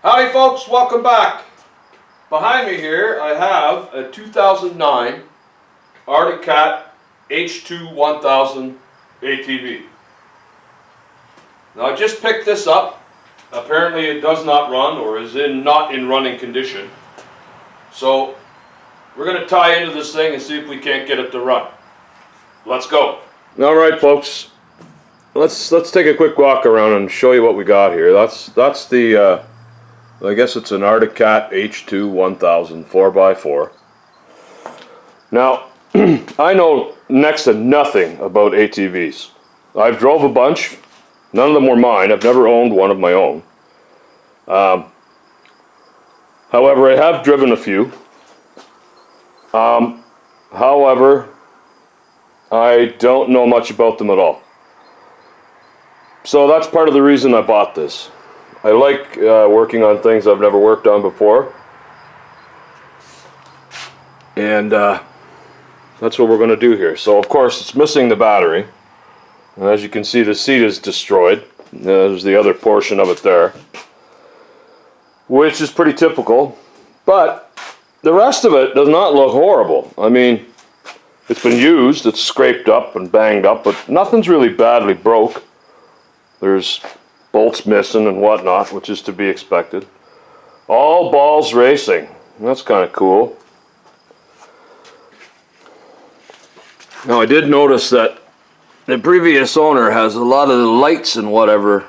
Howdy folks, welcome back. Behind me here I have a 2009 Artic H2 1000 ATV. Now I just picked this up. Apparently it does not run or is not in running condition. So we're going to tie into this thing and see if we can't get it to run. Let's go. Alright folks, let's take a quick walk around and show you what we got here. That's the I guess it's an Artic H2 1000 4x4. Now, I know next to nothing about ATVs. I've drove a bunch. None of them were mine. I've never owned one of my own. However, I have driven a few. However, I don't know much about them at all. So that's part of the reason I bought this. I like working on things I've never worked on before, and that's what we're going to do here. So of course it's missing the battery, and as you can see the seat is destroyed. There's the other portion of it there, which is pretty typical, but the rest of it does not look horrible. I mean, it's been used, it's scraped up and banged up, but nothing's really badly broke. There's bolts missing and whatnot, which is to be expected. All balls racing. That's kind of cool. Now I did notice that the previous owner has a lot of the lights and whatever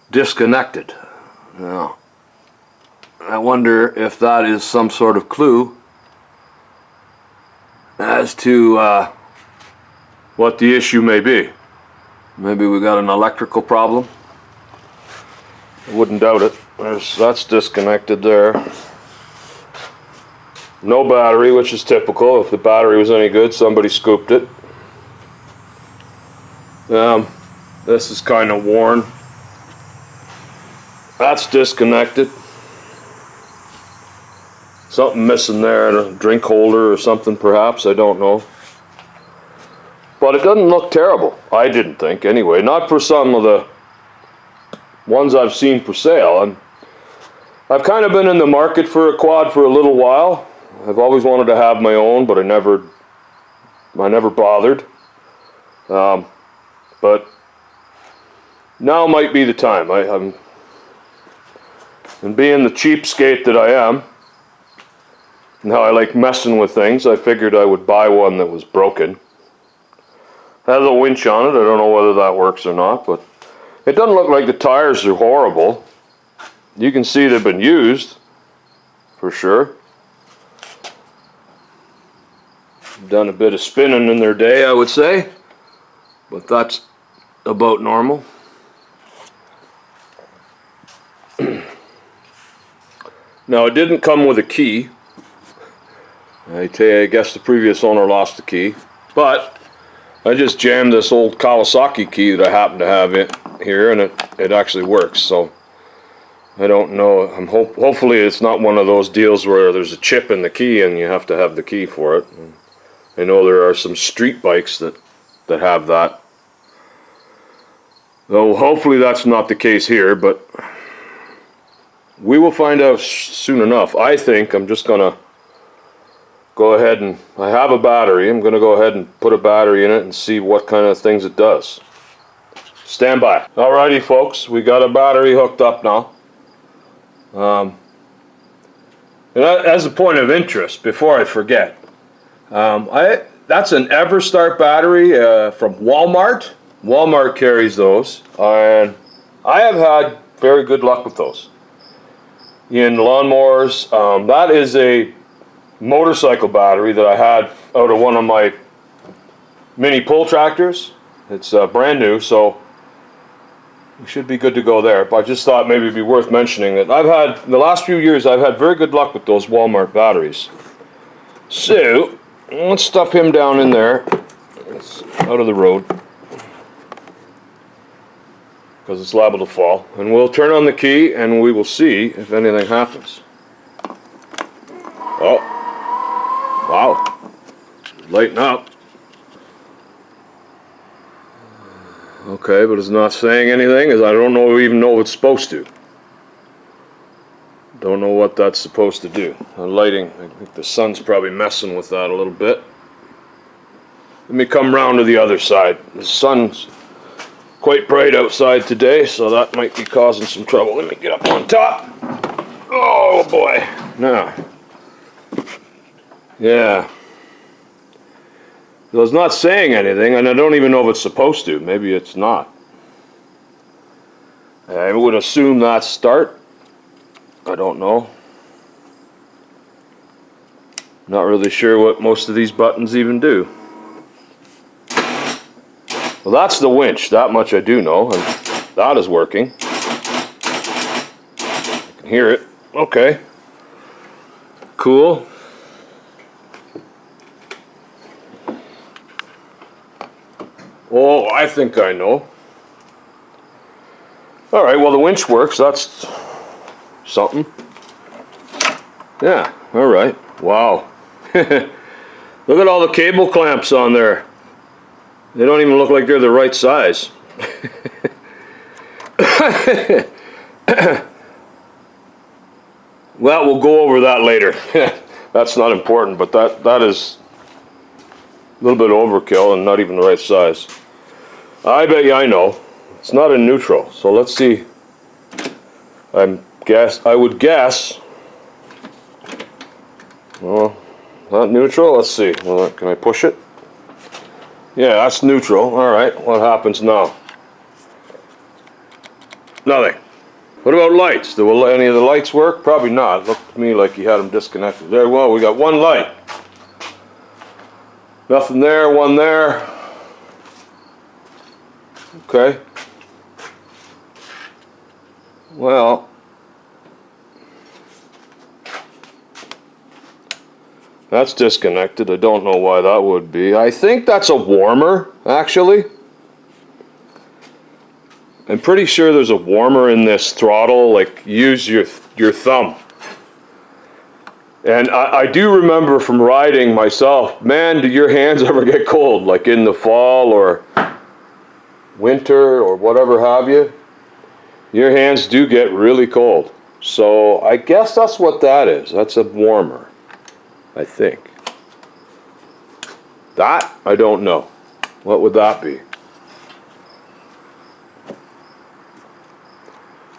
disconnected. Now I wonder if that is some sort of clue as to what the issue may be. Maybe we got an electrical problem. I wouldn't doubt it. That's disconnected there. No battery, which is typical. If the battery was any good, somebody scooped it. This is kind of worn. That's disconnected. Something missing there, a drink holder or something perhaps, I don't know. But it doesn't look terrible, I didn't think anyway. Not for some of the ones I've seen for sale. I've kind of been in the market for a quad for a little while. I've always wanted to have my own, but I never bothered. But now might be the time. And being the cheapskate that I am, and how I like messing with things, I figured I would buy one that was broken. It has a winch on it. I don't know whether that works or not, but it doesn't look like the tires are horrible. You can see they've been used, for sure. Done a bit of spinning in their day, I would say, but that's about normal. Now, it didn't come with a key. I guess the previous owner lost the key, but I just jammed this old Kawasaki key that I happen to have here, and it actually works. So I don't know. Hopefully it's not one of those deals where there's a chip in the key and you have to have the key for it. I know there are some street bikes that have that. Though hopefully that's not the case here, but we will find out soon enough. I think I'm just gonna go ahead and I have a battery. I'm going to go ahead and put a battery in it and see what kind of things it does. Stand by. Alrighty folks, we got a battery hooked up now. And as a point of interest, before I forget, that's an Everstart battery from Walmart. Walmart carries those, and I have had very good luck with those. In lawnmowers, that is a motorcycle battery that I had out of one of my mini pull tractors. It's brand new, so we should be good to go there. But I just thought maybe it'd be worth mentioning that the last few years I've had very good luck with those Walmart batteries. So let's stuff him down in there. It's out of the road because it's liable to fall, and we'll turn on the key and we will see if anything happens. Oh. Wow, lighten up. Okay, but it's not saying anything, as I don't even know if it's supposed to. Don't know what that's supposed to do. The lighting, I think the sun's probably messing with that a little bit. Let me come round to the other side. The sun's quite bright outside today, so that might be causing some trouble. Let me get up on top. Oh boy. Now. Yeah. So it's not saying anything, and I don't even know if it's supposed to. Maybe it's not. I would assume that's start. I don't know. Not really sure what most of these buttons even do. Well, that's the winch. That much I do know, and that is working. I can hear it. Okay. Cool. Oh, I think I know. All right, well, the winch works. That's something. Yeah, all right. Wow. Look at all the cable clamps on there. They don't even look like they're the right size. Well, we'll go over that later. That's not important, but that is a little bit overkill and not even the right size. I bet you I know. It's not in neutral, so let's see. I would guess. Well, not neutral. Let's see. Well, can I push it? Yeah, that's neutral. All right. What happens now? Nothing. What about lights? Will any of the lights work? Probably not. It looked to me like you had them disconnected. There. Well, we got one light. Nothing there. One there. Okay. Well. That's disconnected. I don't know why that would be. I think that's a warmer, actually. I'm pretty sure there's a warmer in this throttle, like use your thumb. And I do remember from riding myself, man, do your hands ever get cold, like in the fall or winter or whatever have you? Your hands do get really cold. So I guess that's what that is. That's a warmer. I think. That, I don't know. What would that be?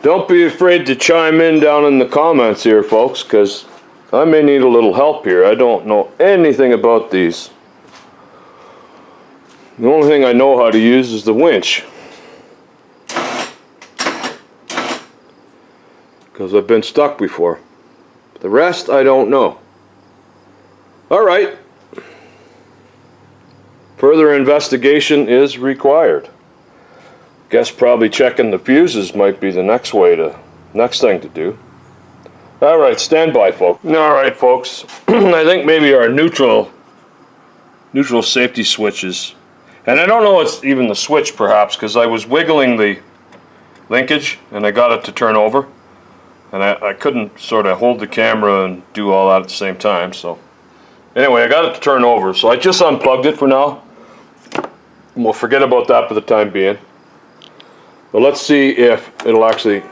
Don't be afraid to chime in down in the comments here, folks, because I may need a little help here. I don't know anything about these. The only thing I know how to use is the winch. Because I've been stuck before. The rest, I don't know. All right. Further investigation is required. Guess probably checking the fuses might be the next thing to do. All right, stand by, folks. All right, folks. I think maybe our neutral safety switches, and I don't know it's even the switch perhaps, because I was wiggling the linkage and I got it to turn over, and I couldn't sort of hold the camera and do all that at the same time. So anyway, I got it to turn over, so I just unplugged it for now. And we'll forget about that for the time being. But let's see if it'll actually...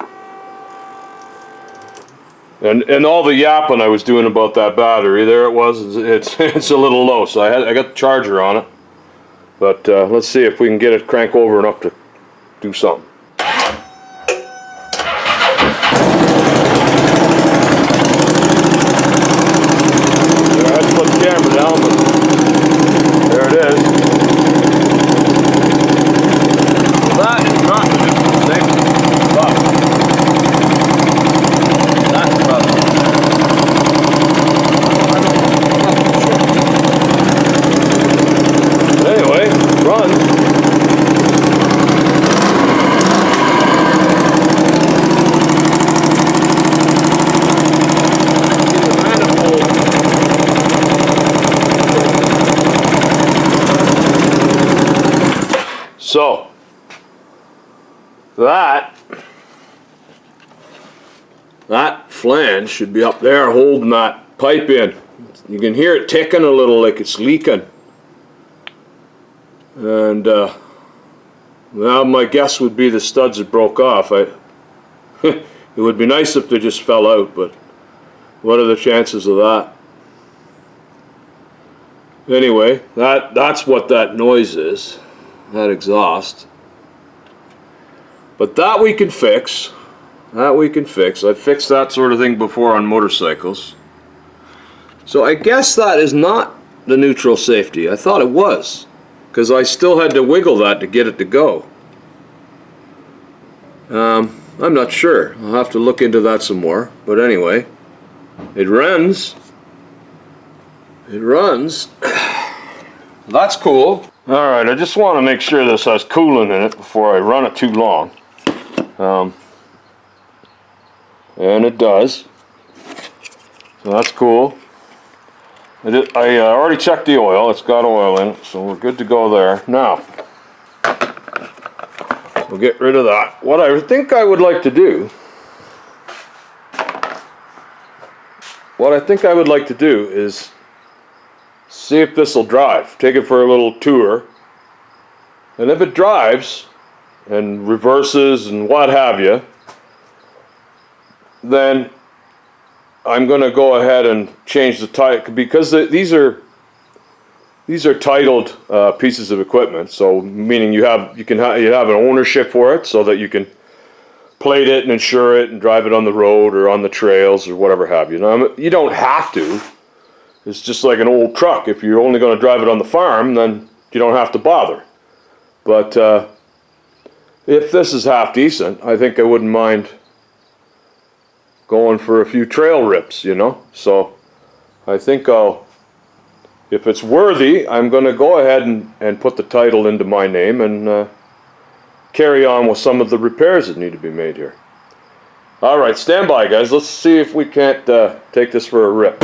And all the yapping I was doing about that battery, there it was, it's a little low, so I got the charger on it. But let's see if we can get it crank over enough to do something. I had to put the camera down, but there it is. That is not the safety, but that's about it. Anyway, run. So that flange should be up there holding that pipe in. You can hear it ticking a little like it's leaking. And well, my guess would be the studs had broke off. It would be nice if they just fell out, but what are the chances of that? Anyway, that's what that noise is, that exhaust. But that we can fix. That we can fix. I've fixed that sort of thing before on motorcycles. So I guess that is not the neutral safety. I thought it was, because I still had to wiggle that to get it to go. I'm not sure. I'll have to look into that some more. But anyway, it runs. It runs. That's cool. Alright, I just want to make sure this has coolant in it before I run it too long. And it does. So that's cool. I already checked the oil. It's got oil in it, so we're good to go there. Now, we'll get rid of that. What I think I would like to do, is see if this will drive. Take it for a little tour. And if it drives and reverses and what have you, then I'm going to go ahead and change the title, because these are titled pieces of equipment. So meaning you have an ownership for it, so that you can plate it and insure it and drive it on the road or on the trails or whatever have you. Now, you don't have to. It's just like an old truck. If you're only going to drive it on the farm, then you don't have to bother. But if this is half decent, I think I wouldn't mind going for a few trail rips, you know. So I think if it's worthy, I'm going to go ahead and put the title into my name and carry on with some of the repairs that need to be made here. Alright, stand by guys. Let's see if we can't take this for a rip.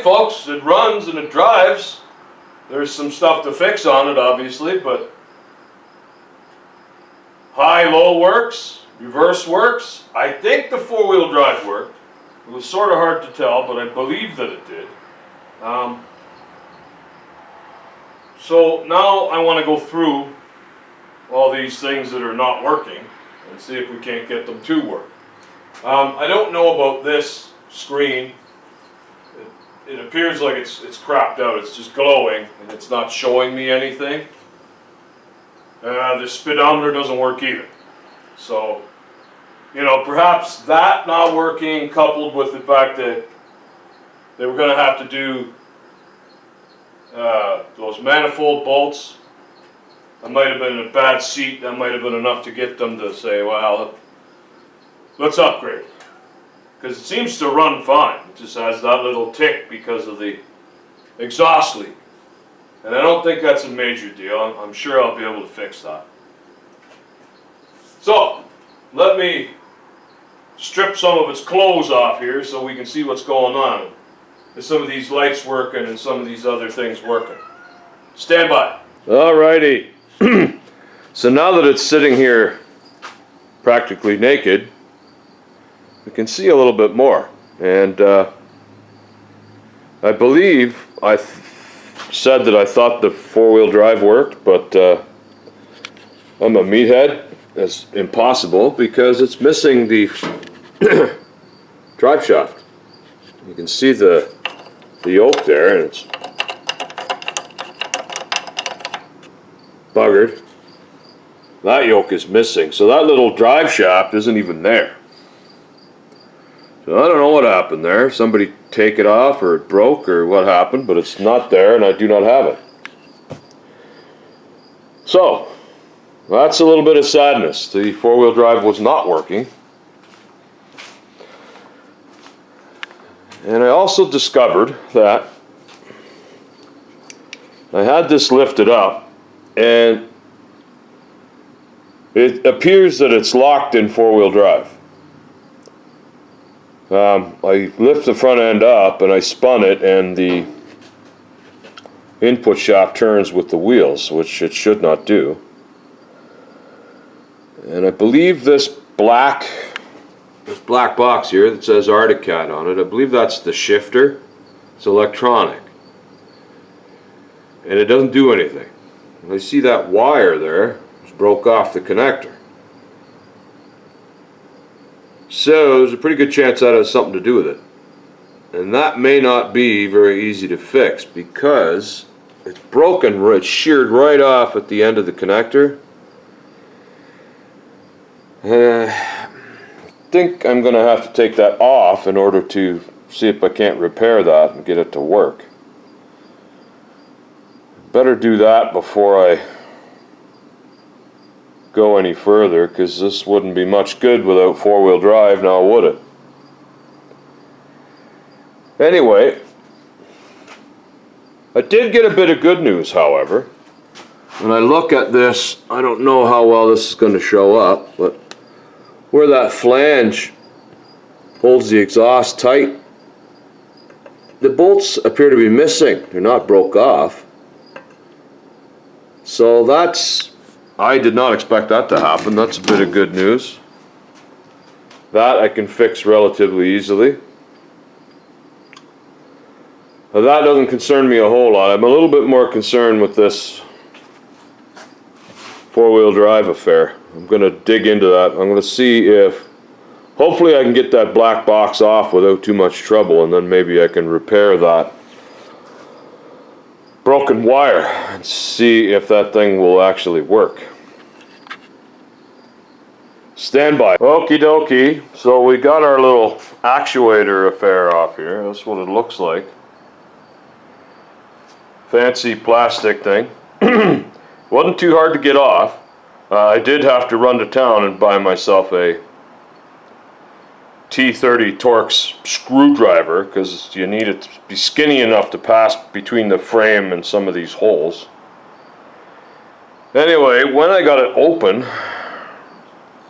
Folks, it runs and it drives. There's some stuff to fix on it, obviously, but high-low works, reverse works. I think the four-wheel drive worked. It was sort of hard to tell, but I believe that it did. So now I want to go through all these things that are not working and see if we can't get them to work. I don't know about this screen. It appears like it's crapped out. It's just glowing and it's not showing me anything. The speedometer doesn't work either. So, you know, perhaps that not working coupled with the fact that they were going to have to do those manifold bolts. That might have been a bad seat. That might have been enough to get them to say, well, let's upgrade. Because it seems to run fine. It just has that little tick because of the exhaust leak. And I don't think that's a major deal. I'm sure I'll be able to fix that. So, let me strip some of its clothes off here so we can see what's going on. Is some of these lights working and some of these other things working? Stand by. Alrighty. So now that it's sitting here practically naked, we can see a little bit more. And I believe I said that I thought the four-wheel drive worked, but I'm a meathead. That's impossible because it's missing the drive shaft. You can see the yoke there, and it's buggered. That yoke is missing, so that little drive shaft isn't even there. So I don't know what happened there. Somebody take it off, or it broke, or what happened, but it's not there, and I do not have it. So that's a little bit of sadness. The four-wheel drive was not working. And I also discovered that I had this lifted up, and it appears that it's locked in four-wheel drive. I lift the front end up and I spun it, and the input shaft turns with the wheels, which it should not do. And I believe this black box here that says Artic on it, I believe that's the shifter. It's electronic. And it doesn't do anything. I see that wire there, it's broke off the connector. So there's a pretty good chance that has something to do with it. And that may not be very easy to fix because it's broken, it's sheared right off at the end of the connector. I think I'm going to have to take that off in order to see if I can't repair that and get it to work. Better do that before I go any further, because this wouldn't be much good without four-wheel drive, now would it? Anyway, I did get a bit of good news, however. When I look at this, I don't know how well this is going to show up, but where that flange holds the exhaust tight, the bolts appear to be missing. They're not broke off. So I did not expect that to happen. That's a bit of good news. That I can fix relatively easily. Now, that doesn't concern me a whole lot. I'm a little bit more concerned with this four-wheel drive affair. I'm going to dig into that. I'm going to see if, hopefully I can get that black box off without too much trouble, and then maybe I can repair that broken wire and see if that thing will actually work. Stand by. Okie dokie. So we got our little actuator affair off here. That's what it looks like. Fancy plastic thing. Wasn't too hard to get off. I did have to run to town and buy myself a T30 Torx screwdriver, because you need it to be skinny enough to pass between the frame and some of these holes. Anyway, when I got it open,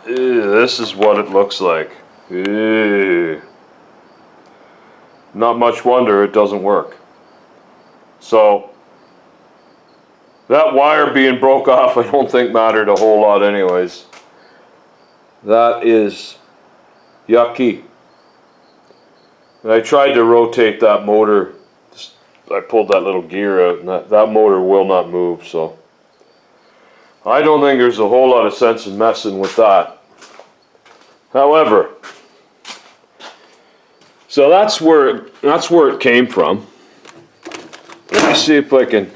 this is what it looks like. Not much wonder it doesn't work. So that wire being broke off, I don't think mattered a whole lot anyways. That is yucky. And I tried to rotate that motor. I pulled that little gear out, and that motor will not move, so I don't think there's a whole lot of sense in messing with that. However, so that's where it came from. Let me see if I can.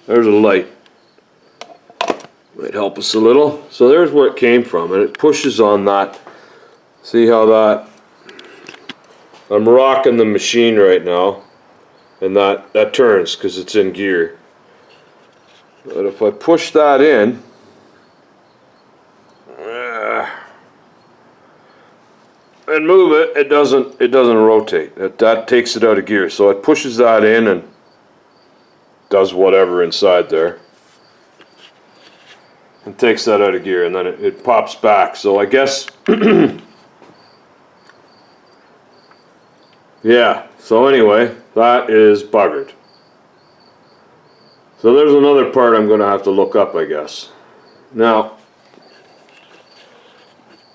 There's a light. Might help us a little. So there's where it came from, and it pushes on that. See how that, I'm rocking the machine right now, and that turns because it's in gear. But if I push that in, and move it, it doesn't rotate. That takes it out of gear. So it pushes that in and does whatever inside there, and takes that out of gear, and then it pops back. So I guess yeah, so anyway, that is buggered. So there's another part I'm going to have to look up, I guess. Now,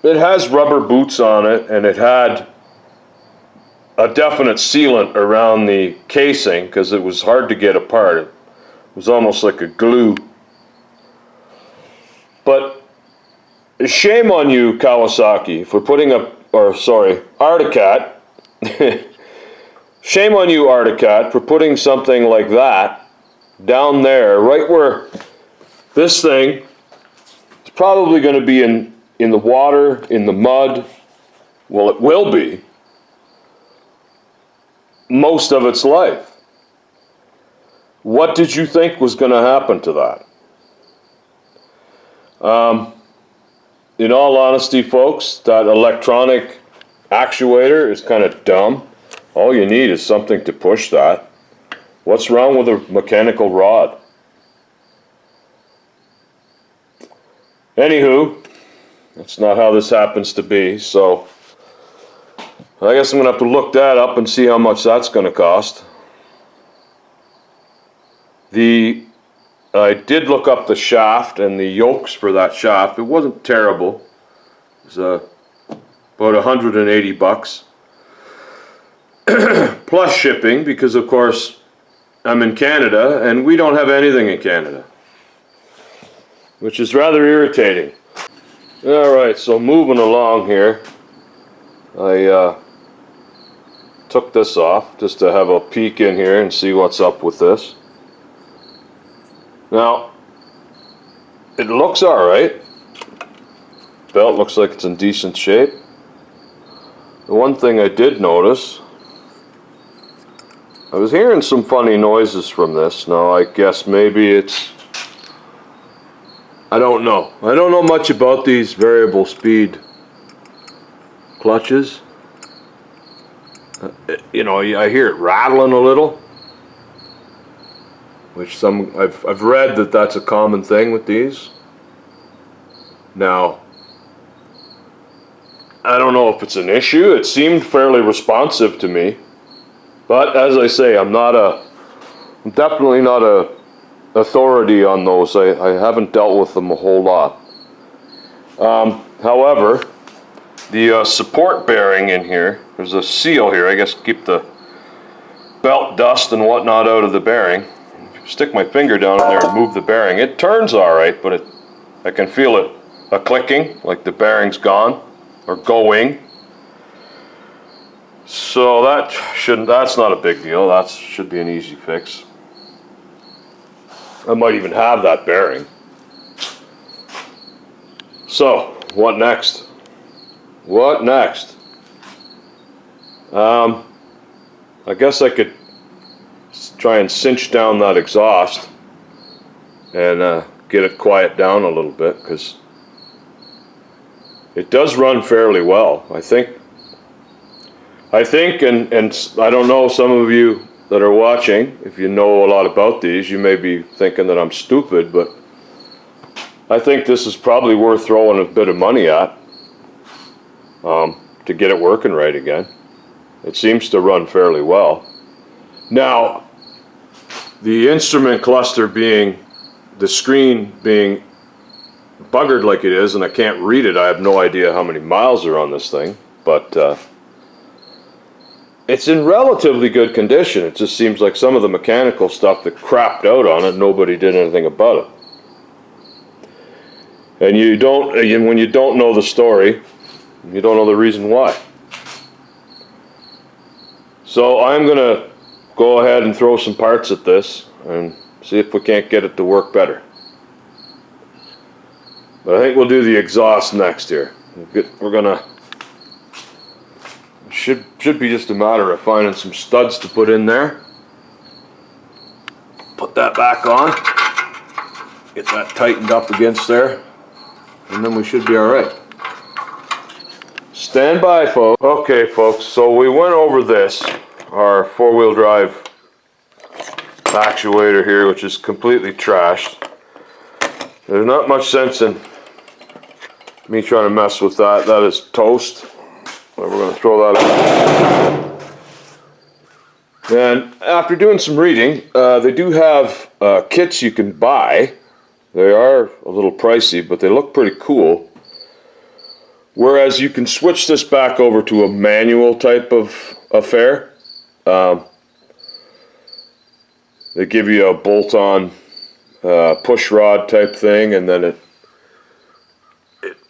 it has rubber boots on it, and it had a definite sealant around the casing because it was hard to get apart. It was almost like a glue. But shame on you, Kawasaki, for putting up, or sorry, Artic. Shame on you, Artic, for putting something like that down there, right where this thing is probably going to be in the water, in the mud. Well, it will be most of its life. What did you think was going to happen to that? In all honesty, folks, that electronic actuator is kind of dumb. All you need is something to push that. What's wrong with a mechanical rod? Anywho, that's not how this happens to be, so I guess I'm going to have to look that up and see how much that's going to cost. I did look up the shaft and the yokes for that shaft. It wasn't terrible. It was about 180 bucks. Plus shipping, because of course I'm in Canada and we don't have anything in Canada, which is rather irritating. Alright, so moving along here, I took this off just to have a peek in here and see what's up with this. Now, it looks alright. Belt looks like it's in decent shape. The one thing I did notice, I was hearing some funny noises from this. Now, I guess maybe it's, I don't know. I don't know much about these variable speed clutches. You know, I hear it rattling a little, which I've read that that's a common thing with these. Now, I don't know if it's an issue. It seemed fairly responsive to me, but as I say, I'm definitely not a authority on those. I haven't dealt with them a whole lot. However, the support bearing in here, there's a seal here, I guess, keep the belt dust and whatnot out of the bearing. Stick my finger down in there and move the bearing. It turns alright, but I can feel it a clicking, like the bearing's gone or going. So that's not a big deal. That should be an easy fix. I might even have that bearing. So, what next? What next? I guess I could try and cinch down that exhaust and get it quiet down a little bit, because it does run fairly well. I think, and I don't know, some of you that are watching, if you know a lot about these, you may be thinking that I'm stupid, but I think this is probably worth throwing a bit of money at to get it working right again. It seems to run fairly well. Now, the instrument cluster being, the screen being buggered like it is, and I can't read it, I have no idea how many miles are on this thing, but it's in relatively good condition. It just seems like some of the mechanical stuff that crapped out on it, nobody did anything about it. And when you don't know the story, you don't know the reason why. So I'm going to go ahead and throw some parts at this and see if we can't get it to work better. But I think we'll do the exhaust next here. We're gonna, should be just a matter of finding some studs to put in there. Put that back on. Get that tightened up against there. And then we should be alright. Stand by, folks. Okay, folks, so we went over this, our four-wheel drive actuator here, which is completely trashed. There's not much sense in me trying to mess with that. That is toast. We're going to throw that out. And after doing some reading, they do have kits you can buy. They are a little pricey, but they look pretty cool. Whereas you can switch this back over to a manual type of affair. They give you a bolt-on push rod type thing, and then it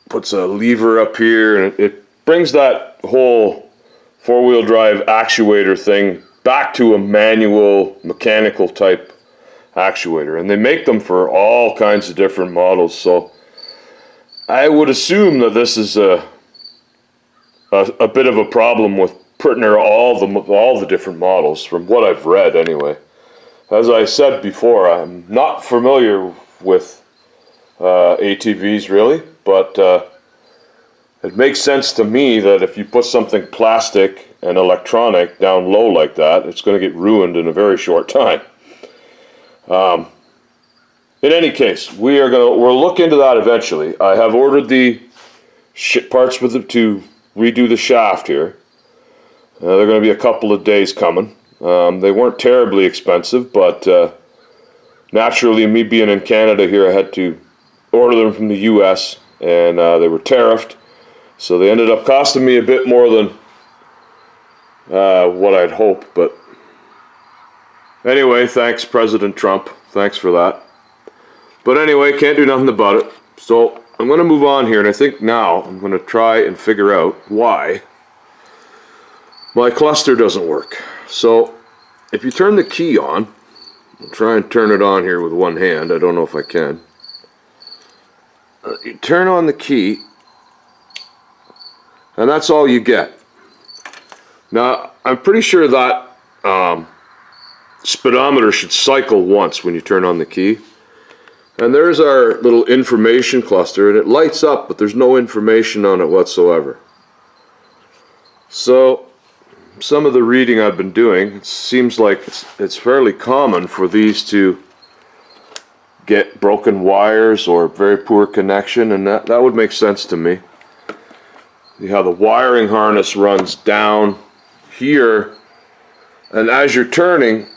puts a lever up here, and it brings that whole four-wheel drive actuator thing back to a manual mechanical type actuator. And they make them for all kinds of different models, so I would assume that this is a bit of a problem with pretty near all the different models, from what I've read anyway. As I said before, I'm not familiar with ATVs really, but it makes sense to me that if you put something plastic and electronic down low like that, it's going to get ruined in a very short time. In any case, we'll look into that eventually. I have ordered the parts to redo the shaft here. They're going to be a couple of days coming. They weren't terribly expensive, but naturally, me being in Canada here, I had to order them from the US, and they were tariffed, so they ended up costing me a bit more than what I'd hoped. But anyway, thanks President Trump, thanks for that. But anyway, can't do nothing about it. So I'm going to move on here, and I think now I'm going to try and figure out why my cluster doesn't work. So if you turn the key on, I'll try and turn it on here with one hand. I don't know if I can. You turn on the key, and that's all you get. Now, I'm pretty sure that speedometer should cycle once when you turn on the key. And there's our little information cluster, and it lights up, but there's no information on it whatsoever. So some of the reading I've been doing, it seems like it's fairly common for these to get broken wires or very poor connection, and that would make sense to me. See how the wiring harness runs down here, and as you're turning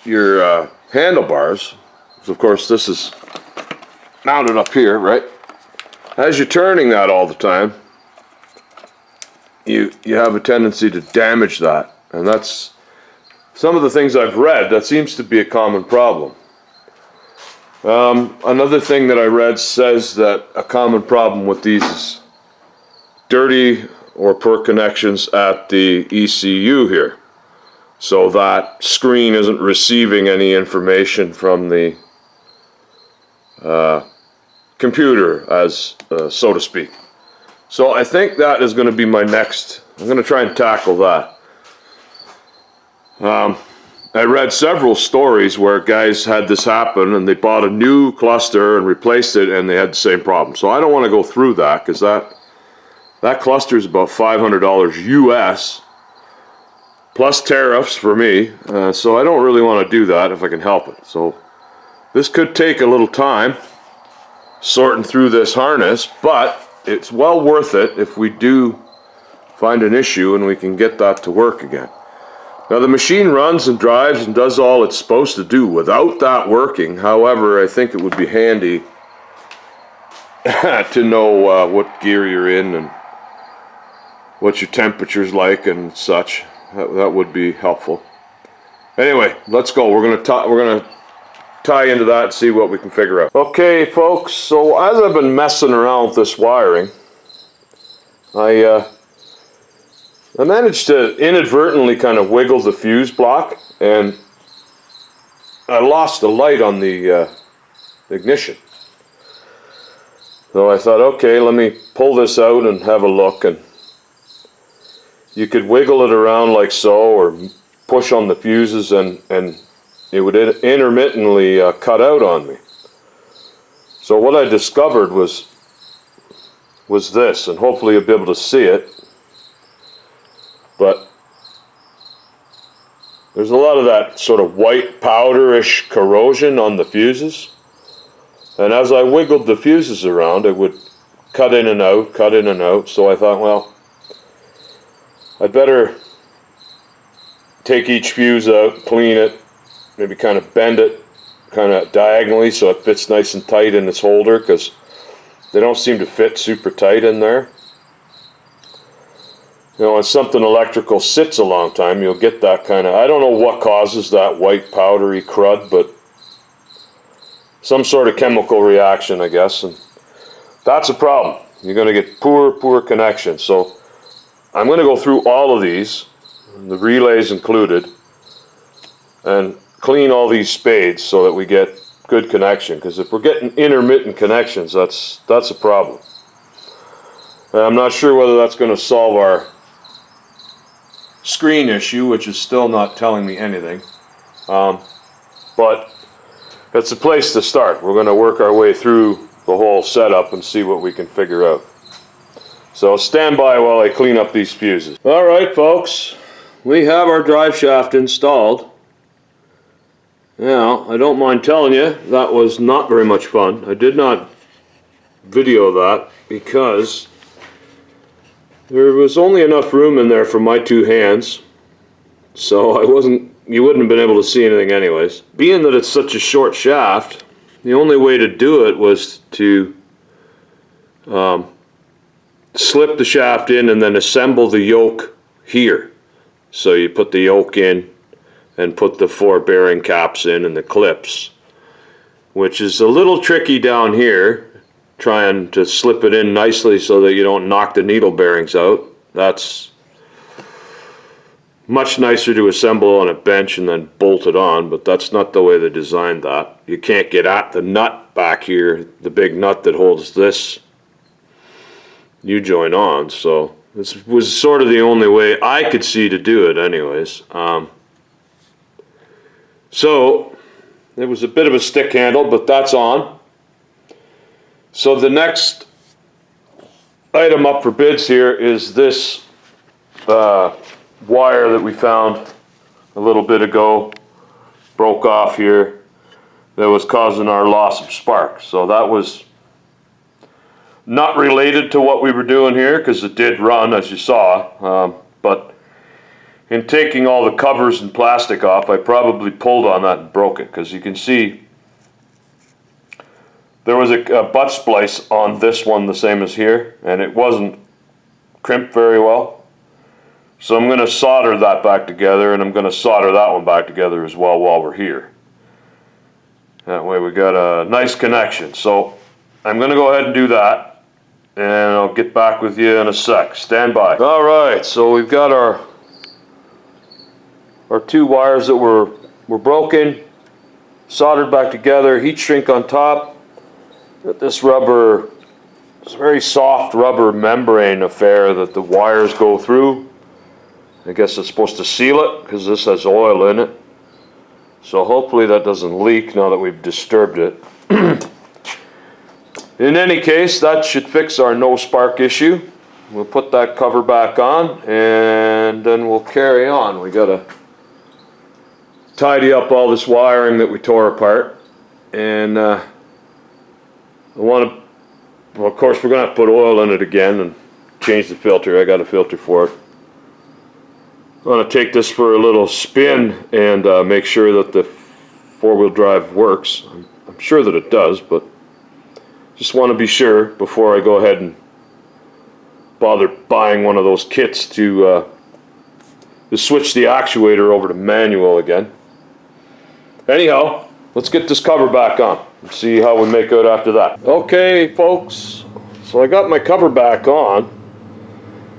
your handlebars, so of course this is mounted up here, right? As you're turning that all the time, you have a tendency to damage that, and that's some of the things I've read. That seems to be a common problem. Another thing that I read says that a common problem with these is dirty or poor connections at the ECU here, so that screen isn't receiving any information from the computer, as so to speak. So I think that is going to be my next. I'm going to try and tackle that. I read several stories where guys had this happen, and they bought a new cluster and replaced it, and they had the same problem. So I don't want to go through that, because that cluster is about $500 US plus tariffs for me. So I don't really want to do that if I can help it. So this could take a little time sorting through this harness, but it's well worth it if we do find an issue and we can get that to work again. Now the machine runs and drives and does all it's supposed to do without that working. However, I think it would be handy to know what gear you're in and what your temperature's like and such. That would be helpful. Anyway, let's go. We're gonna tie into that and see what we can figure out. Okay, folks. So as I've been messing around with this wiring, I managed to inadvertently kind of wiggle the fuse block, and I lost the light on the ignition. So I thought, okay, let me pull this out and have a look, and you could wiggle it around like so, or push on the fuses, and it would intermittently cut out on me. So what I discovered was this, and hopefully you'll be able to see it, but there's a lot of that sort of white powderish corrosion on the fuses, and as I wiggled the fuses around, it would cut in and out, cut in and out. So I thought, well, I'd better take each fuse out, clean it, maybe kind of bend it kind of diagonally so it fits nice and tight in its holder, because they don't seem to fit super tight in there. You know, when something electrical sits a long time, you'll get that kind of, I don't know what causes that white powdery crud, but some sort of chemical reaction, I guess, and that's a problem. You're going to get poor connection. So I'm going to go through all of these, the relays included, and clean all these spades so that we get good connection, because if we're getting intermittent connections, that's a problem. And I'm not sure whether that's going to solve our screen issue, which is still not telling me anything, but it's a place to start. We're going to work our way through the whole setup and see what we can figure out. So stand by while I clean up these fuses. Alright folks, we have our drive shaft installed. Now, I don't mind telling you, that was not very much fun. I did not video that because there was only enough room in there for my two hands, so you wouldn't have been able to see anything anyways. Being that it's such a short shaft, the only way to do it was to slip the shaft in and then assemble the yoke here. So you put the yoke in and put the 4 bearing caps in and the clips, which is a little tricky down here, trying to slip it in nicely so that you don't knock the needle bearings out. That's much nicer to assemble on a bench and then bolt it on, but that's not the way they designed that. You can't get at the nut back here, the big nut that holds this U-joint on, so this was sort of the only way I could see to do it anyways. So it was a bit of a stick handle, but that's on. So the next item up for bids here is this wire that we found a little bit ago, broke off here, that was causing our loss of spark. So that was not related to what we were doing here, because it did run as you saw, but in taking all the covers and plastic off, I probably pulled on that and broke it, because you can see there was a butt splice on this one the same as here, and it wasn't crimped very well. So I'm going to solder that back together, and I'm going to solder that one back together as well while we're here. That way we got a nice connection. So I'm going to go ahead and do that, and I'll get back with you in a sec. Stand by. Alright, so we've got our 2 wires that were broken, soldered back together, heat shrink on top. Got this rubber, this very soft rubber membrane affair that the wires go through. I guess it's supposed to seal it because this has oil in it. So hopefully that doesn't leak now that we've disturbed it. In any case, that should fix our no spark issue. We'll put that cover back on and then we'll carry on. We gotta tidy up all this wiring that we tore apart, and I want to, well, of course we're going to have to put oil in it again and change the filter. I got a filter for it. I want to take this for a little spin and make sure that the 4-wheel drive works. I'm sure that it does, but just want to be sure before I go ahead and bother buying one of those kits to switch the actuator over to manual again. Anyhow, let's get this cover back on and see how we make out after that. Okay folks, so I got my cover back on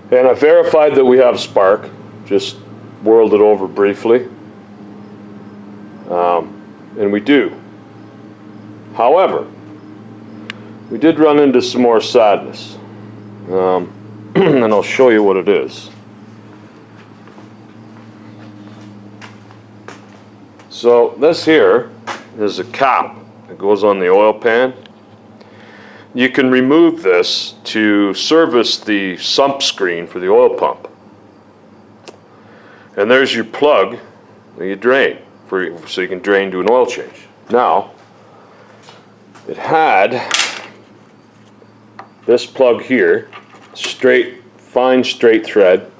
and I verified that we have spark. Just whirled it over briefly, and we do. However, we did run into some more sadness, and I'll show you what it is. So this here is a cap that goes on the oil pan. You can remove this to service the sump screen for the oil pump. And there's your plug that you drain, so you can drain to an oil change. Now, it had this plug here, fine straight thread,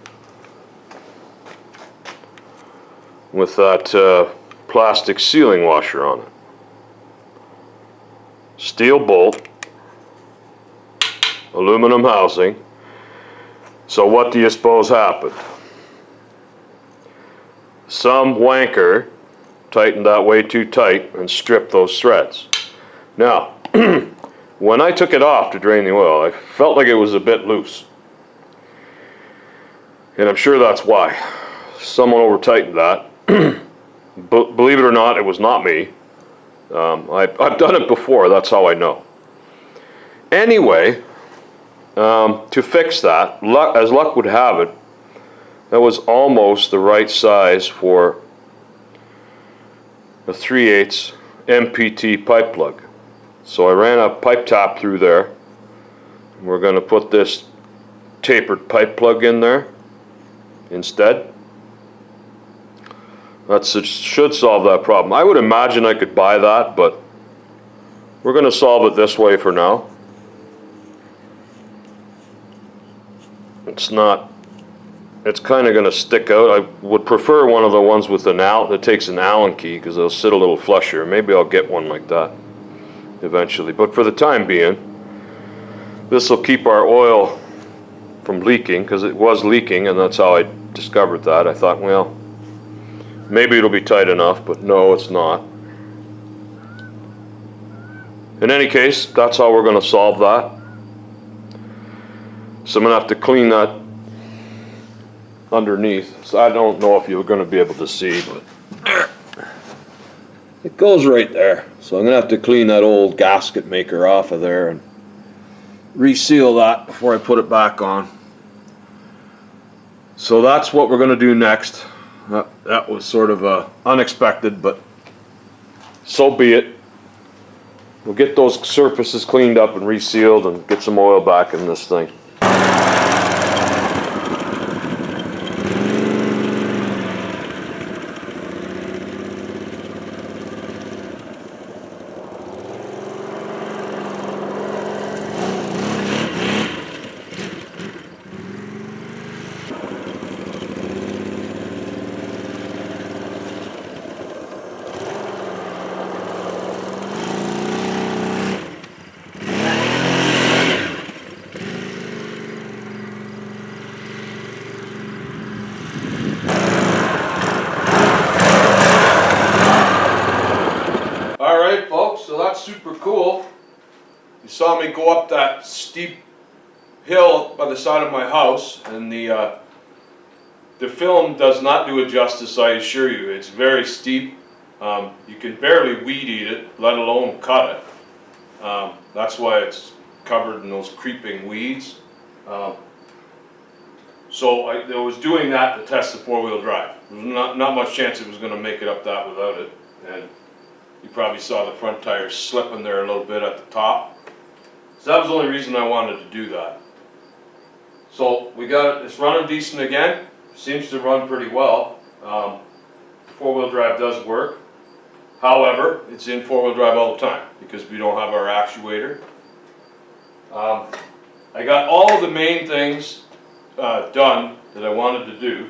with that plastic sealing washer on it. Steel bolt, aluminum housing, So what do you suppose happened? Some wanker tightened that way too tight and stripped those threads. Now, when I took it off to drain the oil, I felt like it was a bit loose. And I'm sure that's why. Someone over-tightened that. Believe it or not, it was not me. I've done it before, that's how I know. Anyway, to fix that, as luck would have it, that was almost the right size for a 3/8 MPT pipe plug. So I ran a pipe tap through there. We're going to put this tapered pipe plug in there instead. That should solve that problem. I would imagine I could buy that, but we're going to solve it this way for now. It's kind of going to stick out. I would prefer one of the ones with that takes an Allen key, because they'll sit a little flusher. Maybe I'll get one like that eventually. But for the time being, this will keep our oil from leaking, because it was leaking, and that's how I discovered that. I thought, well, maybe it'll be tight enough, but no, it's not. In any case, that's how we're going to solve that. So I'm going to have to clean that underneath. So I don't know if you're going to be able to see, but it goes right there. So I'm going to have to clean that old gasket maker off of there and reseal that before I put it back on. So that's what we're going to do next. That was sort of unexpected, but so be it. We'll get those surfaces cleaned up and resealed and get some oil back in this thing. Alright folks, so that's super cool. You saw me go up that steep hill by the side of my house, and the film does not do it justice, I assure you. It's very steep. You can barely weed eat it, let alone cut it. That's why it's covered in those creeping weeds. So I was doing that to test the four-wheel drive. There was not much chance it was going to make it up that without it. And you probably saw the front tires slipping there a little bit at the top. So that was the only reason I wanted to do that. So we got it, it's running decent again. Seems to run pretty well. Four-wheel drive does work. However, it's in four-wheel drive all the time because we don't have our actuator. I got all of the main things done that I wanted to do.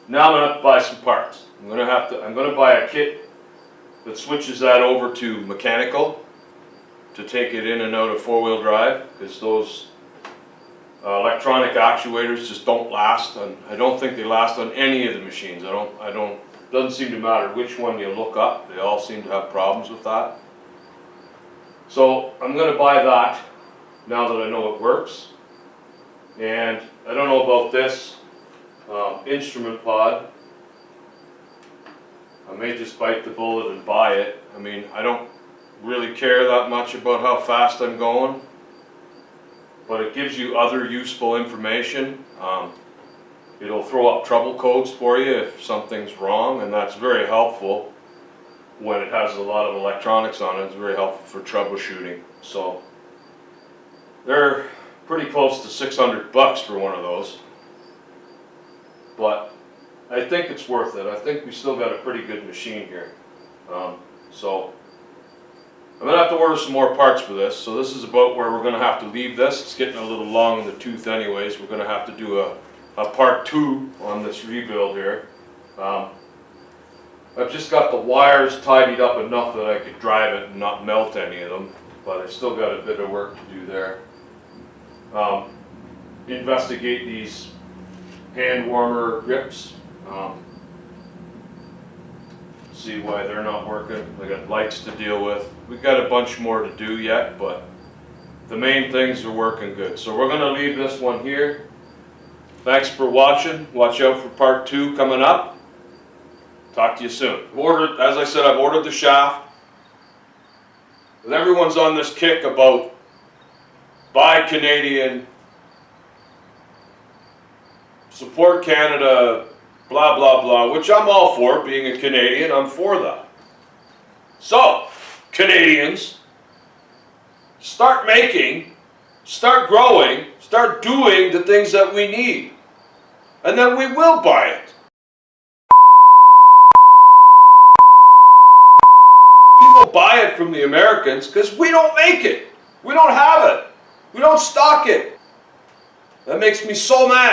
Now I'm going to have to buy some parts. I'm going to buy a kit that switches that over to mechanical to take it in and out of four-wheel drive, because those electronic actuators just don't last, and I don't think they last on any of the machines. Doesn't seem to matter which one you look up, they all seem to have problems with that. So I'm going to buy that now that I know it works. And I don't know about this instrument pod. I may just bite the bullet and buy it. I mean, I don't really care that much about how fast I'm going, but it gives you other useful information. It'll throw up trouble codes for you if something's wrong, and that's very helpful when it has a lot of electronics on it. It's very helpful for troubleshooting. So they're pretty close to $600 for one of those, but I think it's worth it. I think we still got a pretty good machine here. So I'm going to have to order some more parts for this. So this is about where we're going to have to leave this. It's getting a little long in the tooth anyways. We're going to have to do a part 2 on this rebuild here. I've just got the wires tidied up enough that I could drive it and not melt any of them, but I still got a bit of work to do there. investigate these hand warmer grips. See why they're not working. I got lights to deal with. We've got a bunch more to do yet, but the main things are working good. So we're going to leave this one here. Thanks for watching. Watch out for part 2 coming up. Talk to you soon. As I said, I've ordered the shaft. And everyone's on this kick about buy Canadian, support Canada, blah, blah, blah, which I'm all for. Being a Canadian, I'm for that. So, Canadians, start making, start growing, start doing the things that we need. And then we will buy it. People buy it from the Americans because we don't make it. We don't have it. We don't stock it. That makes me so mad.